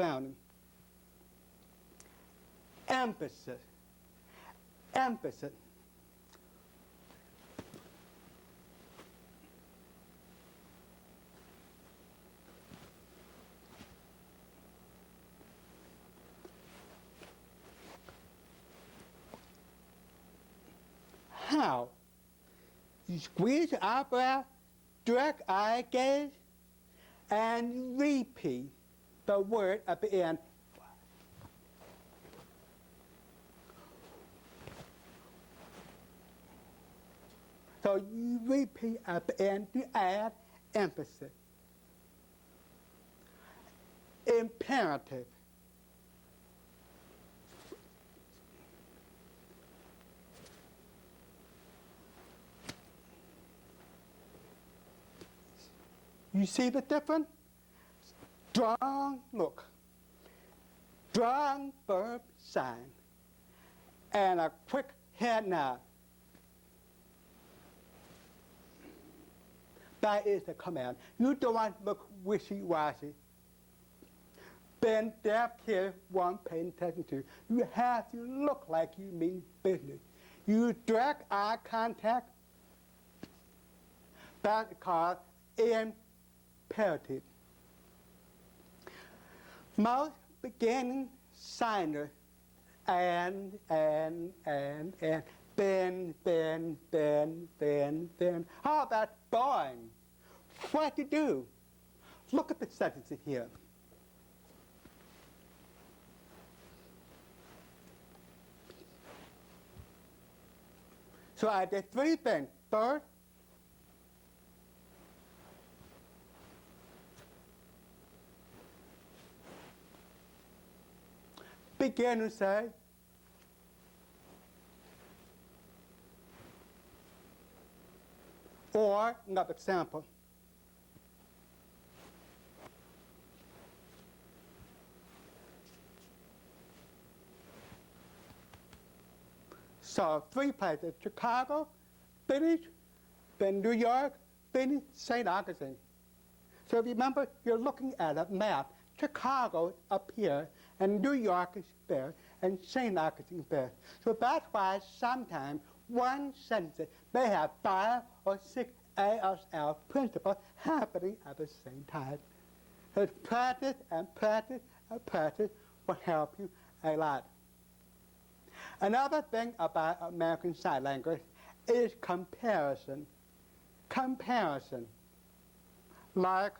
surrounding. Emphasis. Emphasis. How? You squeeze your eyebrow, direct eye gaze, and repeat the word at the end. So you repeat at the end to add emphasis. Imperative. You see the difference? Strong look, strong verb sign, and a quick head nod. That is the command. You don't want to look wishy-washy. Then deaf here won't pay attention to. You have to look like you mean business. You direct eye contact. That's called imperative. Most beginning signers and then. How about boring? What to do? Look at the sentences here. So I did three things. First, begin to say, or another example. So 3 places: Chicago, finish, then New York, finish, St. Augustine. So remember, you're looking at a map. Chicago up here, and New York is there, and St. Augustine is there. So that's why sometimes one sentence may have 5 or 6 ASL principles happening at the same time. So practice and practice and practice will help you a lot. Another thing about American Sign Language is comparison. Comparison. Like,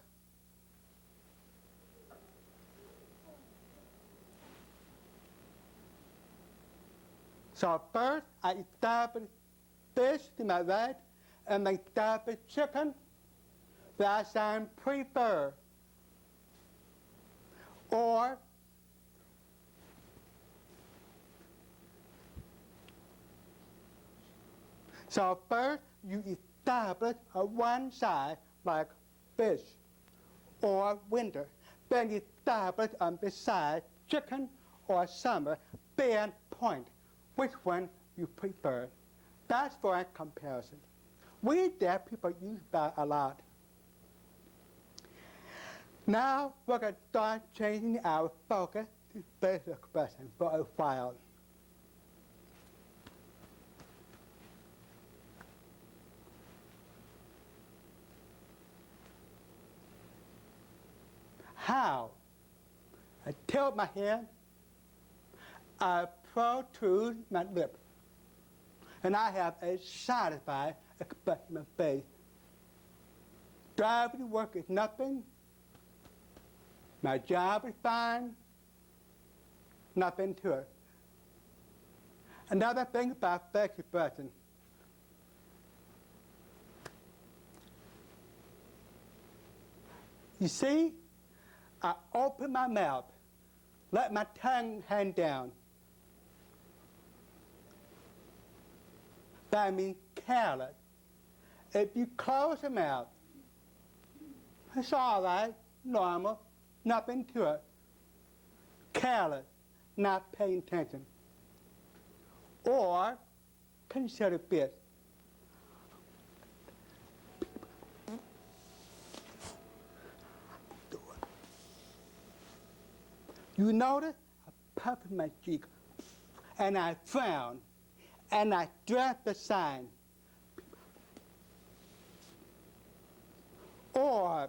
so first I establish fish to my right, and I establish chicken that I sound prefer. Or so first you establish a one side like fish or winter. Then you establish on this side chicken or summer, then point which one you prefer. That's for a comparison. We deaf people use that a lot. Now we're going to start changing our focus to facial expression for a while. How? I tilt my head, I protrude my lip, and I have a satisfied expression in my face. Driving to work is nothing. My job is fine. Nothing to it. Another thing about facial expression. You see, I open my mouth, let my tongue hang down. That means careless. If you close your mouth, it's all right, normal, nothing to it. Careless, not paying attention. Or consider this. You notice I puffed my cheek, and I frowned, and I dropped the sign. Or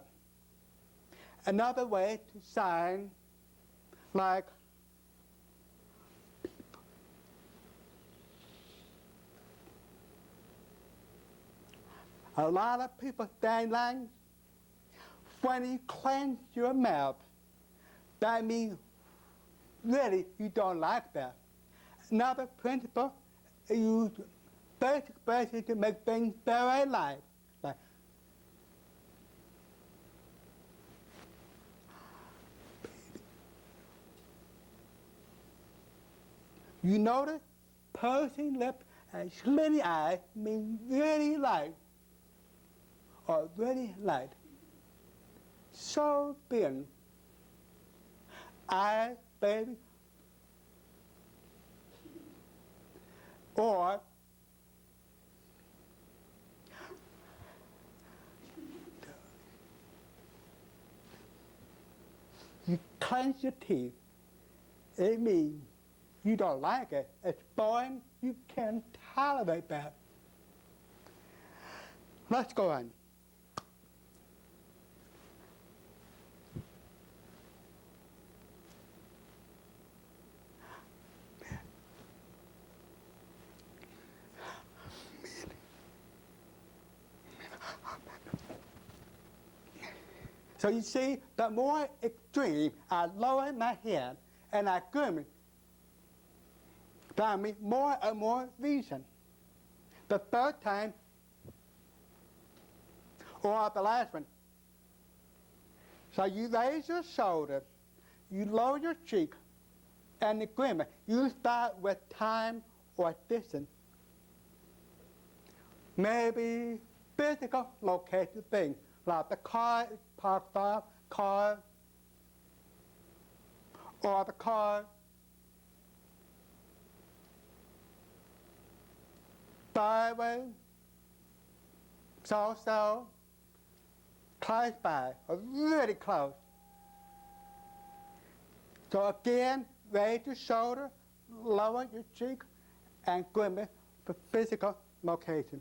another way to sign, like a lot of people stand lines. When you clench your mouth, that means really you don't like that. Another principle, use basic expressions to make things very light. Like, you notice pursing lip and slitty eye mean really light or very light. So thin. Eye, baby. Or you clench your teeth. It means you don't like it. It's boring. You can't tolerate that. Let's go on. So you see, the more extreme I lower my head and I grimace, that means more and more reason. The third time, or the last one. So you raise your shoulder, you lower your cheek, and the grimace. You start with time or distance. Maybe physical located things, like the car is parked off, car, or the car driveway, so, close by, or really close. So again, raise your shoulder, lower your cheek, and grimace for physical location.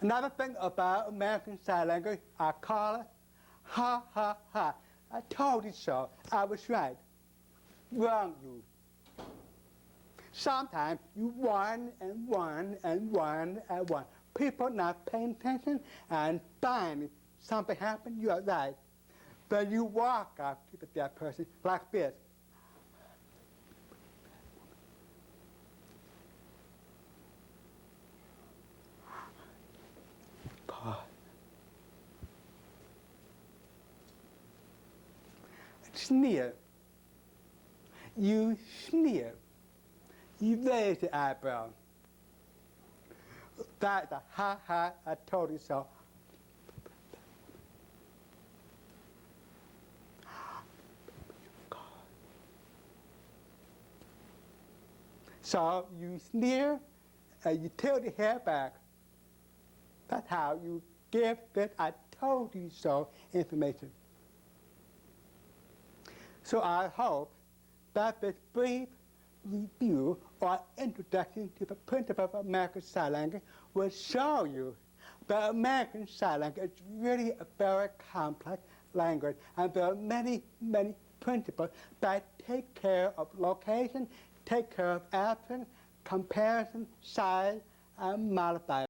Another thing about American Sign Language, I call it ha ha ha. I told you so. I was right. Wrong you. Sometimes you one and one and one and one. People not paying attention, and finally something happened, you are right. But you walk up to that person like this. Sneer. You sneer. You raise the eyebrow. That's a ha ha, I told you so. So you sneer and you tilt your hair back. That's how you give that I told you so information. So I hope that this brief review or introduction to the principle of American Sign Language will show you that American Sign Language is really a very complex language, and there are many, many principles that take care of location, take care of absence, comparison, size, and modifiers.